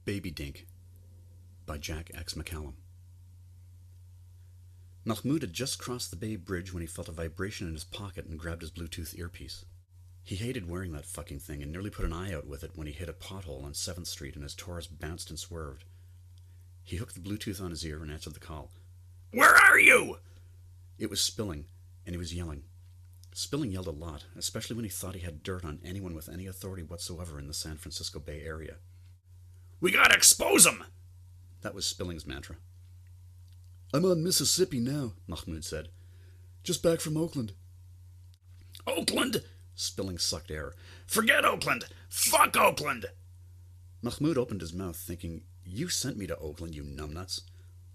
Babydink by Jack X McCallum. Mahmoud had just crossed the Bay Bridge when he felt a vibration in his pocket and grabbed his Bluetooth earpiece. He hated wearing that fucking thing and nearly put an eye out with it when he hit a pothole on 7th Street and his Taurus bounced and swerved. He hooked the Bluetooth on his ear and answered the call. "Where are you?" It was Spilling, and he was yelling. Spilling yelled a lot, especially when he thought he had dirt on anyone with any authority whatsoever in the San Francisco Bay Area. "We gotta expose him!" That was Spilling's mantra. "I'm on Mississippi now," Mahmoud said. "Just back from Oakland." "Oakland?" Spilling sucked air. "Forget Oakland! Fuck Oakland!" Mahmoud opened his mouth, thinking, "You sent me to Oakland, you numbnuts."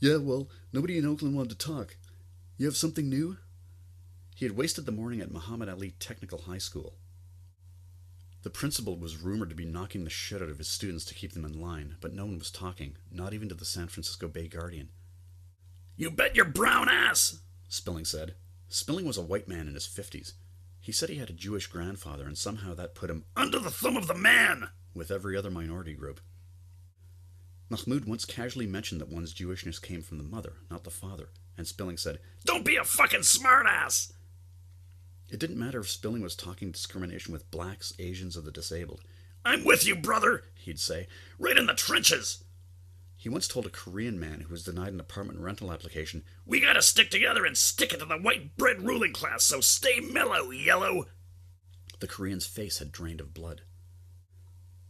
"Yeah, well, nobody in Oakland wanted to talk. You have something new?" He had wasted the morning at Muhammad Ali Technical High School. The principal was rumored to be knocking the shit out of his students to keep them in line, but no one was talking, not even to the San Francisco Bay Guardian. "You bet your brown ass!" Spilling said. Spilling was a white man in his 50s. He said he had a Jewish grandfather, and somehow that put him under the thumb of the man with every other minority group. Mahmoud once casually mentioned that one's Jewishness came from the mother, not the father, and Spilling said, "Don't be a fucking smartass!" It didn't matter if Spilling was talking discrimination with blacks, Asians, or the disabled. "I'm with you, brother," he'd say, "right in the trenches." He once told a Korean man who was denied an apartment rental application, "We gotta stick together and stick it to the white bread ruling class, so stay mellow, yellow." The Korean's face had drained of blood.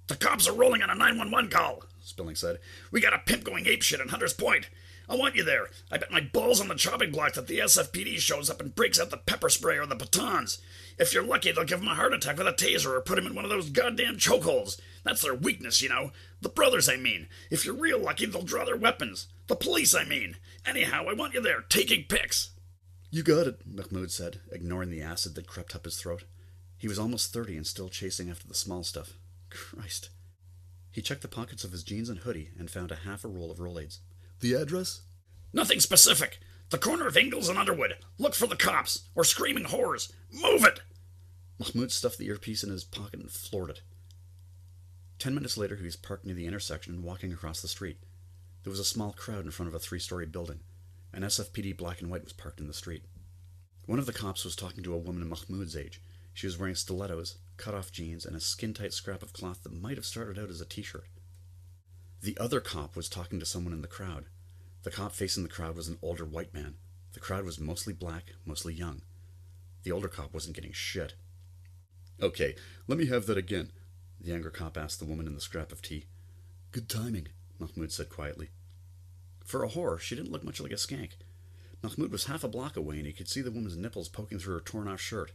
"The cops are rolling on a 911 call," Spilling said. "We got a pimp going apeshit in Hunter's Point. I want you there. I bet my balls on the chopping block that the SFPD shows up and breaks out the pepper spray or the batons. If you're lucky, they'll give him a heart attack with a taser or put him in one of those goddamn chokeholds. That's their weakness, you know. The brothers, I mean. If you're real lucky, they'll draw their weapons. The police, I mean. Anyhow, I want you there, taking pics." "You got it," Mahmoud said, ignoring the acid that crept up his throat. He was almost 30 and still chasing after the small stuff. Christ. He checked the pockets of his jeans and hoodie and found a half a roll of Rolaids. "The address?" "Nothing specific. The corner of Ingalls and Underwood. Look for the cops, or screaming whores. Move it!" Mahmoud stuffed the earpiece in his pocket and floored it. 10 minutes later, he was parked near the intersection and walking across the street. There was a small crowd in front of a 3-story building. An SFPD black and white was parked in the street. One of the cops was talking to a woman Mahmoud's age. She was wearing stilettos, cut-off jeans, and a skin-tight scrap of cloth that might have started out as a t-shirt. The other cop was talking to someone in the crowd. The cop facing the crowd was an older white man. The crowd was mostly black, mostly young. The older cop wasn't getting shit. "Okay, let me have that again," the younger cop asked the woman in the scrap of tea. "Good timing," Mahmoud said quietly. For a whore, she didn't look much like a skank. Mahmoud was half a block away and he could see the woman's nipples poking through her torn-off shirt.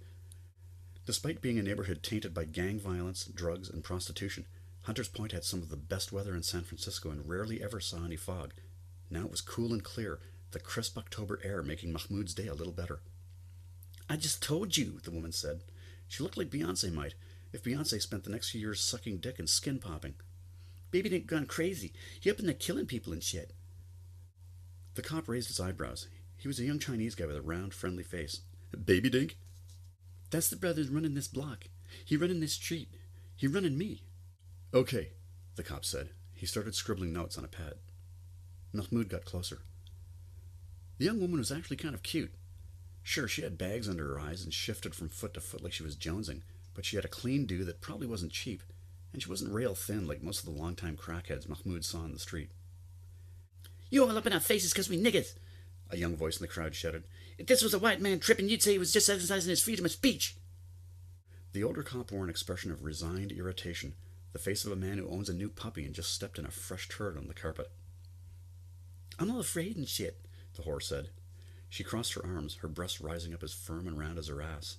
Despite being a neighborhood tainted by gang violence, drugs, and prostitution, Hunters Point had some of the best weather in San Francisco and rarely ever saw any fog. Now it was cool and clear, the crisp October air making Mahmoud's day a little better. "I just told you," the woman said. She looked like Beyonce might, if Beyonce spent the next few years sucking dick and skin popping. "Babydink gone crazy. He up in there killing people and shit." The cop raised his eyebrows. He was a young Chinese guy with a round, friendly face. "Babydink?" "That's the brother's running this block. He running this street. He running me." "Okay," the cop said. He started scribbling notes on a pad. Mahmoud got closer. The young woman was actually kind of cute. Sure, she had bags under her eyes and shifted from foot to foot like she was jonesing, but she had a clean do that probably wasn't cheap, and she wasn't rail thin like most of the longtime crackheads Mahmoud saw in the street. "You all up in our faces 'cause we niggers," a young voice in the crowd shouted. "If this was a white man tripping, you'd say he was just exercising his freedom of speech." The older cop wore an expression of resigned irritation, the face of a man who owns a new puppy and just stepped in a fresh turd on the carpet. "I'm all afraid and shit," the whore said. She crossed her arms, her breasts rising up as firm and round as her ass.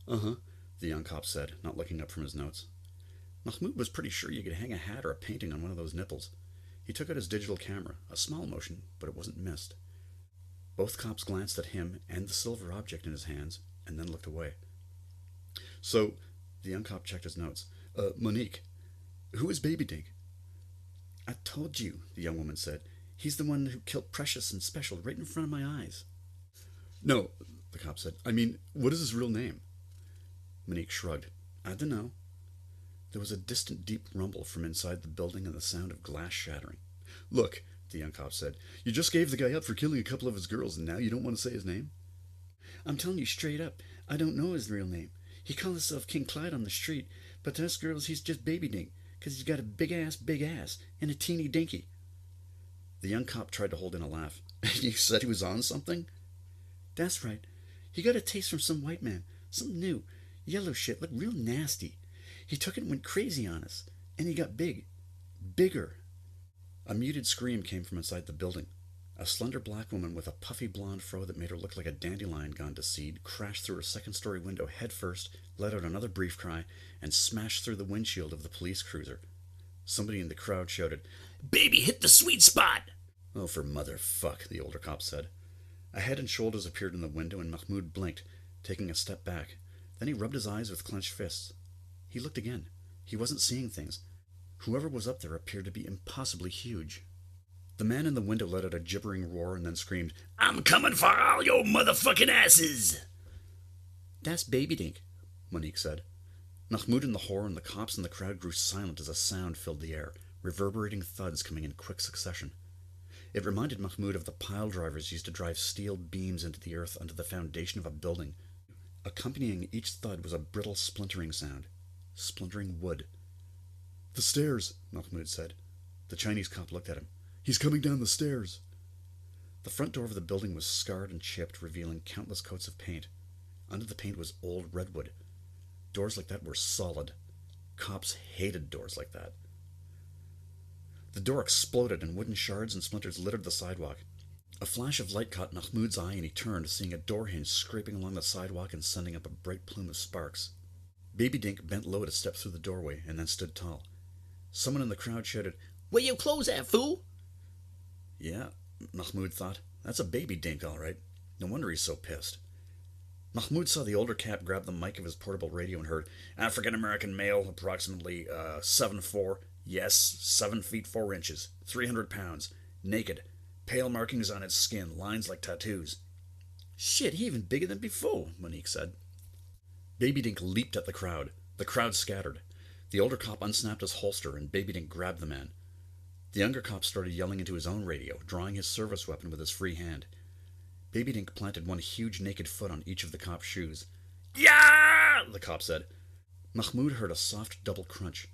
"Uh-huh," the young cop said, not looking up from his notes. Mahmoud was pretty sure you could hang a hat or a painting on one of those nipples. He took out his digital camera, a small motion, but it wasn't missed. Both cops glanced at him and the silver object in his hands, and then looked away. "So," the young cop checked his notes, "Monique, who is Babydink?" "I told you," the young woman said. "He's the one who killed Precious and Special right in front of my eyes." "No," the cop said. "I mean, what is his real name?" Monique shrugged. "I dunno." There was a distant deep rumble from inside the building and the sound of glass shattering. "Look," the young cop said, "you just gave the guy up for killing a couple of his girls, and now you don't want to say his name?" "I'm telling you straight up, I don't know his real name. He called himself King Clyde on the street, but to us girls he's just Babydink, 'cause he's got a big ass, and a teeny dinky." The young cop tried to hold in a laugh. "You said he was on something?" "That's right. He got a taste from some white man, something new, yellow shit, looked real nasty. He took it and went crazy on us, and he got bigger." A muted scream came from inside the building. A slender black woman with a puffy blonde fro that made her look like a dandelion gone to seed crashed through her second-story window headfirst, let out another brief cry, and smashed through the windshield of the police cruiser. Somebody in the crowd shouted, "Baby hit the sweet spot!" "Oh, for motherfuck," the older cop said. A head and shoulders appeared in the window, and Mahmoud blinked, taking a step back. Then he rubbed his eyes with clenched fists. He looked again. He wasn't seeing things. Whoever was up there appeared to be impossibly huge. The man in the window let out a gibbering roar and then screamed, "I'm coming for all your motherfucking asses!" "That's Babydink," Monique said. Mahmoud and the whore and the cops and the crowd grew silent as a sound filled the air, reverberating thuds coming in quick succession. It reminded Mahmoud of the pile drivers used to drive steel beams into the earth under the foundation of a building. Accompanying each thud was a brittle splintering sound. Splintering wood. "The stairs," Mahmoud said. The Chinese cop looked at him. "He's coming down the stairs." The front door of the building was scarred and chipped, revealing countless coats of paint. Under the paint was old redwood. Doors like that were solid. Cops hated doors like that. The door exploded, and wooden shards and splinters littered the sidewalk. A flash of light caught Mahmoud's eye, and he turned, seeing a door hinge scraping along the sidewalk and sending up a bright plume of sparks. Babydink bent low to step through the doorway, and then stood tall. Someone in the crowd shouted, "Where your clothes at, fool?" "Yeah," Mahmoud thought. "That's a Babydink, all right. No wonder he's so pissed." Mahmoud saw the older cap grab the mic of his portable radio and heard, "African-American male, approximately 7'4", yes, 7 feet 4 inches, 300 pounds, naked, pale markings on his skin, lines like tattoos." "Shit, he even bigger than before," Monique said. Babydink leaped at the crowd. The crowd scattered. The older cop unsnapped his holster, and Babydink grabbed the man. The younger cop started yelling into his own radio, drawing his service weapon with his free hand. Babydink planted one huge naked foot on each of the cop's shoes. "Yeah!" The cop said. Mahmoud heard a soft double crunch.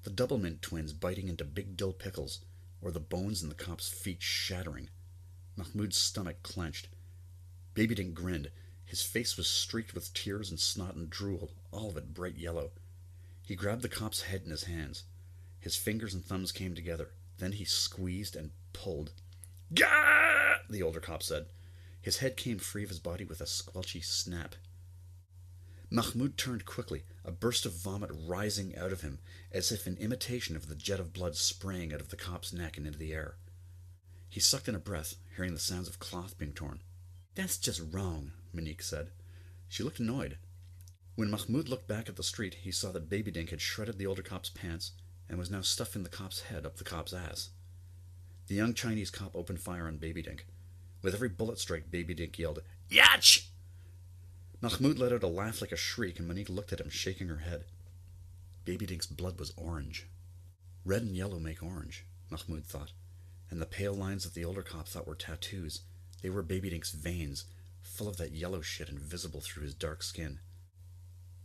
The Doublemint twins biting into big dill pickles, or the bones in the cop's feet shattering. Mahmoud's stomach clenched. Babydink grinned. His face was streaked with tears and snot and drool, all of it bright yellow. He grabbed the cop's head in his hands. His fingers and thumbs came together. Then he squeezed and pulled. "Gah!" The older cop said. His head came free of his body with a squelchy snap. Mahmoud turned quickly, a burst of vomit rising out of him, as if in imitation of the jet of blood spraying out of the cop's neck and into the air. He sucked in a breath, hearing the sounds of cloth being torn. "That's just wrong," Monique said. She looked annoyed. When Mahmoud looked back at the street, he saw that Babydink had shredded the older cop's pants and was now stuffing the cop's head up the cop's ass. The young Chinese cop opened fire on Babydink. With every bullet strike, Babydink yelled, "Yatch!" Mahmoud let out a laugh like a shriek, and Monique looked at him, shaking her head. Babydink's blood was orange. Red and yellow make orange, Mahmoud thought, and the pale lines that the older cop thought were tattoos. They were Babydink's veins, full of that yellow shit and visible through his dark skin.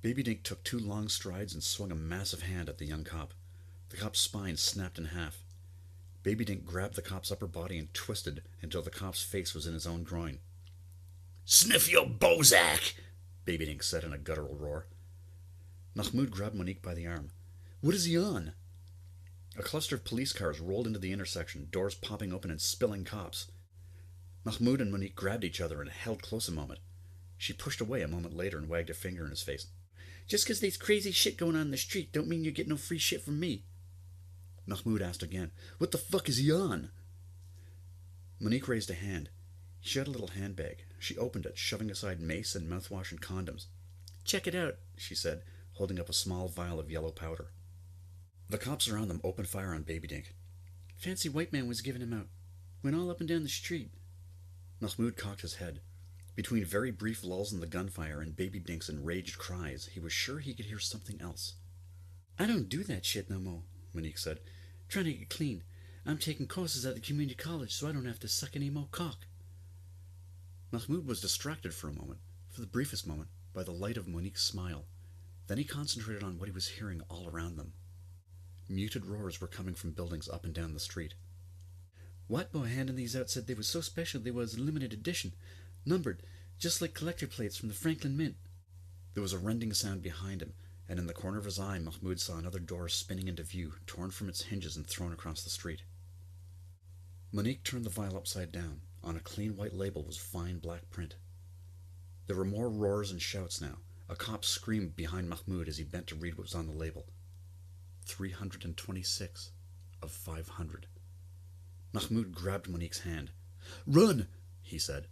Babydink took 2 long strides and swung a massive hand at the young cop. The cop's spine snapped in half. Babydink grabbed the cop's upper body and twisted until the cop's face was in his own groin. "Sniff your Bozak!" Babydink said in a guttural roar. Mahmoud grabbed Monique by the arm. "What is he on?" A cluster of police cars rolled into the intersection, doors popping open and spilling cops. Mahmoud and Monique grabbed each other and held close a moment. She pushed away a moment later and wagged a finger in his face. "Just 'cause there's crazy shit going on in the street don't mean you get no free shit from me." Mahmoud asked again, "What the fuck is he on?" Monique raised a hand. She had a little handbag. She opened it, shoving aside mace and mouthwash and condoms. "Check it out," she said, holding up a small vial of yellow powder. The cops around them opened fire on Babydink. "Fancy white man was giving him out. Went all up and down the street." Mahmoud cocked his head. Between very brief lulls in the gunfire and Babydink's enraged cries, he was sure he could hear something else. I don't do that shit no more, Monique said. Trying to get clean. I'm taking courses at the community college so I don't have to suck any more cock. Mahmoud was distracted for a moment, for the briefest moment, by the light of Monique's smile. Then he concentrated on what he was hearing all around them. Muted roars were coming from buildings up and down the street. White boy handing these out said they were so special they was a limited edition, numbered, just like collector plates from the Franklin Mint. There was a rending sound behind him, and in the corner of his eye Mahmoud saw another door spinning into view, torn from its hinges and thrown across the street. Monique turned the vial upside down. On a clean white label was fine black print. There were more roars and shouts now. A cop screamed behind Mahmoud as he bent to read what was on the label. 326 of 500. Mahmoud grabbed Monique's hand. "Run!" he said.